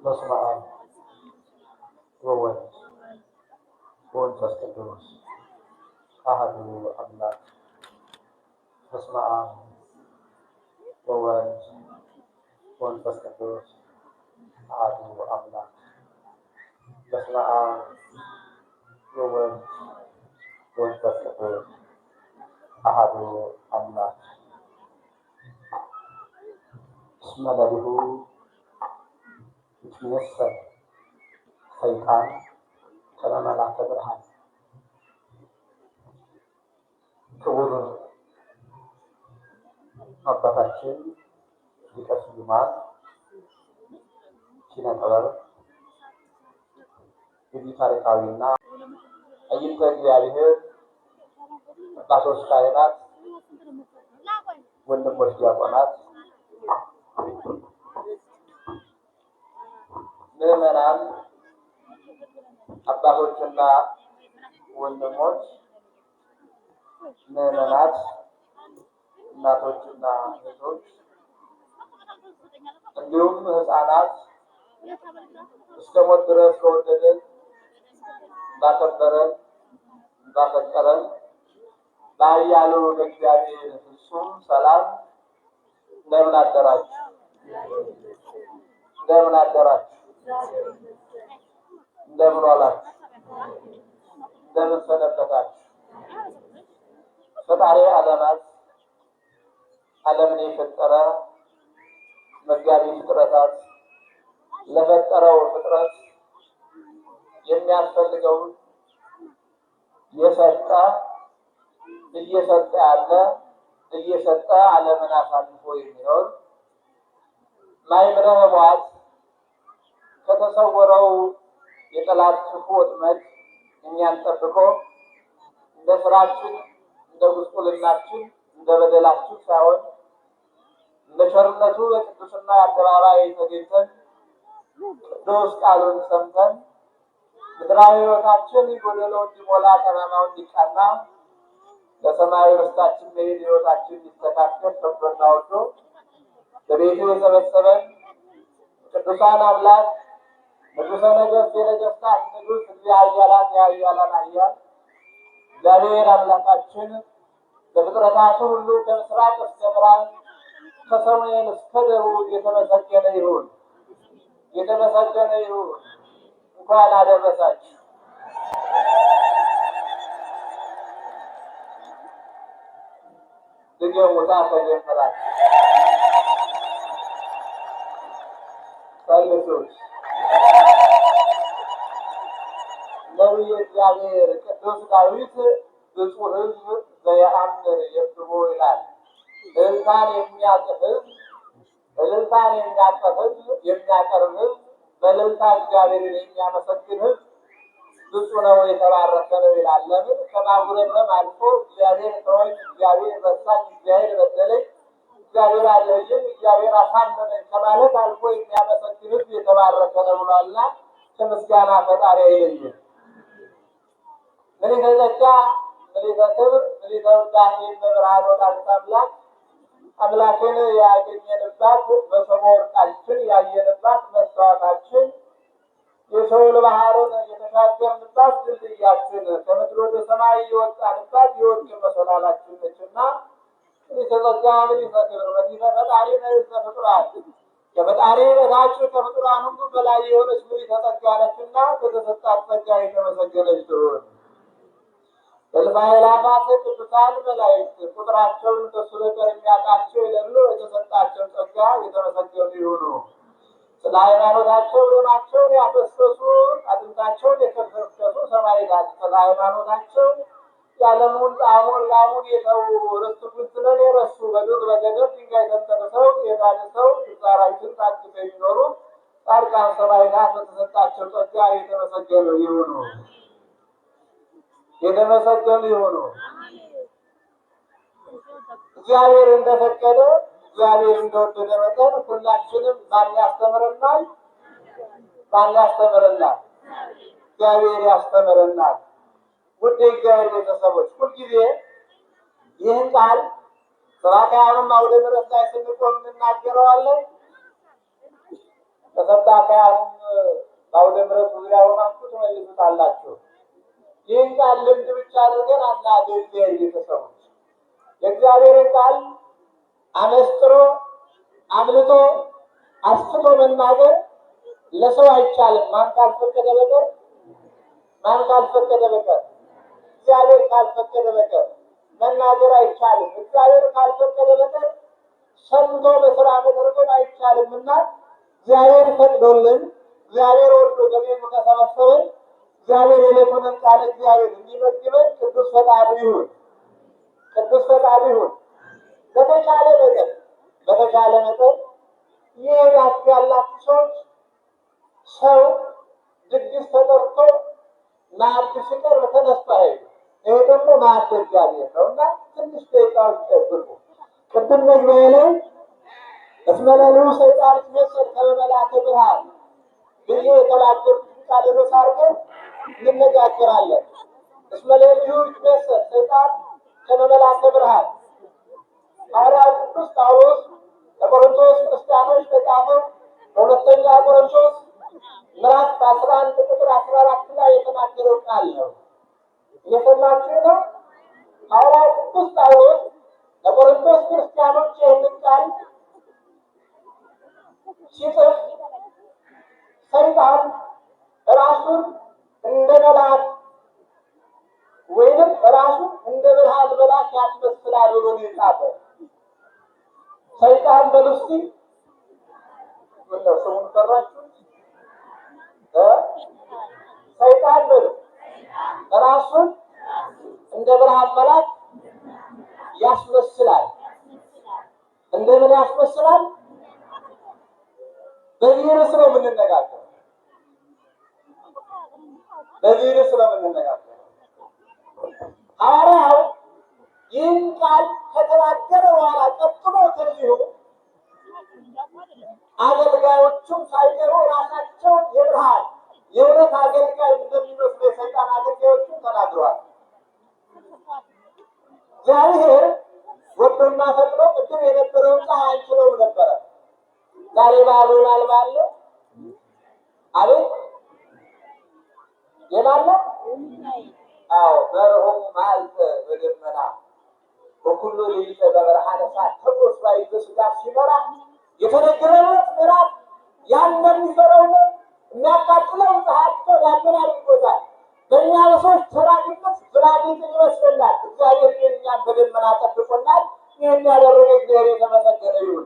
በስመ አብ ወወልድ ወመንፈስ ቅዱስ አሐዱ አምላክ። በስመ አብ ወወልድ ወመንፈስ ቅዱስ አሐዱ አምላክ። በስመ አብ ወወልድ ወመንፈስ ቅዱስ አሐዱ አምላክ። እስመ ለሊሁ ይትመሰል ሰይጣን ከመ መላከ ብርሃን። ክቡር አባታችን ሊቀ ስዩማን ኪነ ጥበብ የዚህ ታሪካዊና አይንተ እግዚአብሔር አባቶች ካህናት፣ ወንድሞች ዲያቆናት፣ ምዕመናን፣ አባቶችና ወንድሞች፣ ምዕመናት፣ እናቶችና እህቶች እንዲሁም ሕፃናት እስከ ሞት ድረስ ከወደደን ባከበረን ባፈቀረን በኃያሉ በእግዚአብሔር ፍጹም ሰላም እንደምን አደራችሁ? እንደምን አደራችሁ? እንደምን ዋላችሁ? እንደምን ሰነበታችሁ? ፈጣሪ ዓለማት ዓለምን የፈጠረ መጋቢ ፍጥረታት ለፈጠረው ፍጥረት የሚያስፈልገውን የሰጠ እየሰጠ ያለ እየሰጠ ዓለምን አሳልፎ የሚኖር ማይምረ ኅቡዓት ከተሰወረው የጠላት ክፉ ወጥመድ እኛን ጠብቆ እንደ ስራችን እንደ ጉስቁልናችን እንደ በደላችን ሳይሆን እንደ ቸርነቱ በቅዱስና አደባባይ ተገኝተን ቅዱስ ቃሉን ሰምተን ምድራዊ ሕይወታችን ጎደሎ እንዲሞላ ጠማማው እንዲቃና ለሰማያዊ ርስታችን መሄድ ሕይወታችን እንዲስተካከል ፈቅዶና ወዶ በቤቱ የሰበሰበን ቅዱሳን አምላክ ንጉሠ ነገሥት የነገሥታት ንጉሥ ኃያላን የኃያላን ኃያል እግዚአብሔር አምላካችን በፍጥረታቱ ሁሉ ከምስራቅ እስከ ምዕራብ ከሰሜን እስከ ደቡብ የተመሰገነ ይሁን፣ የተመሰገነ ይሁን። እንኳን አደረሳችሁ። ድገሙታ ተጀመራችሁ ሰልሱት። ነቢየ እግዚአብሔር ቅዱስ ዳዊት ብፁዕ ሕዝብ ዘየአምር የብቦ ይላል። እልልታን የሚያቅፍ ሕዝብ፣ እልልታን የሚያቀፍ ሕዝብ፣ የሚያቀርብ ሕዝብ፣ በእልልታ እግዚአብሔርን የሚያመሰግን ሕዝብ ብፁዕ ነው የተባረከ ነው ይላል። ለምን? ከማጉረምረም አልፎ እግዚአብሔር ተወኝ፣ እግዚአብሔር ረሳኝ፣ እግዚአብሔር በደለኝ፣ እግዚአብሔር አደረገኝ፣ እግዚአብሔር አሳመመኝ ከማለት አልፎ የሚያመሰግን ሕዝብ የተባረከ ነው ብሏልና ከምስጋና ፈጣሪ አይለይም። ምልዕተ ጸጋ ምልዕተ ክብር ምልዕተ ውዳሴ በብርሃን ወላዲተ አምላክ አምላክን ያገኘንባት በሰሞ ወርቃችን ያየንባት መስዋዕታችን የሰውን ባህርን የተሻገርንባት ድልድያችን ከምድር ወደ ሰማይ የወጣንባት የወርቅ መሰላላችን ነችና ምልዕተ ጸጋ ምልዕተ ክብር ምልዕተ ፈጣሪ ምልዕተ ፍጡራን ከፈጣሪ በታች ከፍጡራን ሁሉ በላይ የሆነች ምልዕተ ጸጋ ነችና ከተሰጣት ጸጋ የተመሰገነች ትሁን። እልፍ አእላፋት ቅዱሳን መላእክት ቁጥራቸውን ከእሱ በቀር የሚያውቃቸው የሌሉ የተሰጣቸው ጸጋ የተመሰገኑ ይሁኑ። ስለ ሃይማኖታቸው ደማቸውን ያፈሰሱ አጥንታቸውን የከሰከሱ ሰማዕታት ስለ ሃይማኖታቸው የዓለሙን ጣዕሙን ላሙን የተዉ ርስቱን ስለረሱ በዱር በገደል ድንጋይ ተንተርሰው የታነሰው ትዛራችን ታቅፈው የሚኖሩ ጻድቃን ሰማዕታት በተሰጣቸው ጸጋ የተመሰገኑ ይሁኑ፣ የተመሰገኑ ይሁኑ። እግዚአብሔር እንደፈቀደ እግዚአብሔር እንደወደደ መጠን ሁላችንም ማን ያስተምረናል? ማን ያስተምረናል? እግዚአብሔር ያስተምረናል። ውድ የእግዚአብሔር ቤተሰቦች ሁልጊዜ ይህን ቃል ሰባክያኑም አውደ ምሕረት ላይ ስንቆም እንናገረዋለን። ተሰባካያኑም በአውደ ምሕረት ዙሪያ ሆናችሁ ትመልሱታላችሁ። ይህን ቃል ልምድ ብቻ አድርገን አናድርግ። ቤተሰቦች የእግዚአብሔርን ቃል አመስጥሮ አምልጦ አስፍቶ መናገር ለሰው አይቻልም። ማን ካልፈቀደ በቀር እግዚአብሔር ካልፈቀደ በቀር መናገር አይቻልም። እግዚአብሔር ካልፈቀደ በቀር ሰምቶ በስራ መተርጎም አይቻልምና እግዚአብሔር ፈቅዶልን እግዚአብሔር ወርዶ በቤቱ ከሰበሰበን እግዚአብሔር የዕለቱንም ቃል እግዚአብሔር እንዲመግበን ቅዱስ ፈቃዱ ይሁን። በተቻለ መጠን የሄዳችሁ ያላችሁ ሰዎች ሰው ድግስ ተጠርቶ ማዕድ ሲቀርብ ተነስቶ አይሄዱ። ይሄ ደግሞ ማዕድ እግዚአብሔር ነው እና ትንሽ ደቂቃዎች ጠብቁ። ቅድም መግቢያ ላይ እስመ ለልዑ ሰይጣን ይትመሰል ከመ መልአከ ብርሃን ብዬ የተናገርኩትን ቃል ርዕስ አድርገን እንነጋገራለን። እስመ ለልዑ ይትመሰል ሰይጣን ከመ መልአከ ብርሃን ሐዋርያው ቅዱስ ጳውሎስ ለቆሮንቶስ ክርስቲያኖች በጻፈው በሁለተኛ ቆሮንቶስ ምዕራፍ 11 ቁጥር 14 ላይ የተናገረው ቃል ነው። እየሰማችሁ ነው። ሐዋርያው ቅዱስ ጳውሎስ ለቆሮንቶስ ክርስቲያኖች ይህንን ቃል ሲጽፍ ሰይጣን ራሱን እንደ መልአክ ወይንም ራሱን እንደ ብርሃን መልአክ ያስመስላል ብሎ ነው የጻፈው። ሰይጣን በልስቲ ወጣው ሰውን ፈራችሁ ሰይጣን ራሱን እንደ ብርሃን መልአክ ያስመስላል። እንደምን ያስመስላል? በዚህ ርዕስ ነው የምንነጋገረው። ሐዋርያው ይህን ቃል ከተናገረ በኋላ ቀጥሎ ከዚሁ አገልጋዮቹም ሳይቀሩ ራሳቸው የብርሃን የእውነት አገልጋይ እንደሚመስሉ የሰይጣን አገልጋዮቹም ተናግረዋል። እግዚአብሔር ወዶና ፈቅዶ ቅድም የነበረውን ፀሐይ አንችለውም ነበረ። ዛሬ ባሉ ባለ አቤት የማለ በረሆም ማልተ በደመና በኩሉ ሌሊት በብርሃነ እሳት ተቆስ ላይ በስጋት ሲመራ የተነገረለት ምዕራፍ ያን የሚፈረውን የሚያቃጥለው ፀሐያቸው ዳመና አድርጎታል። በእኛ በሰዎች ተራቂነት ዝናቤት ይመስለናል። እግዚአብሔር የእኛን በደመና ጠብቆናል። ይህን ያደረገ እግዚአብሔር የተመሰገነ ይሁን።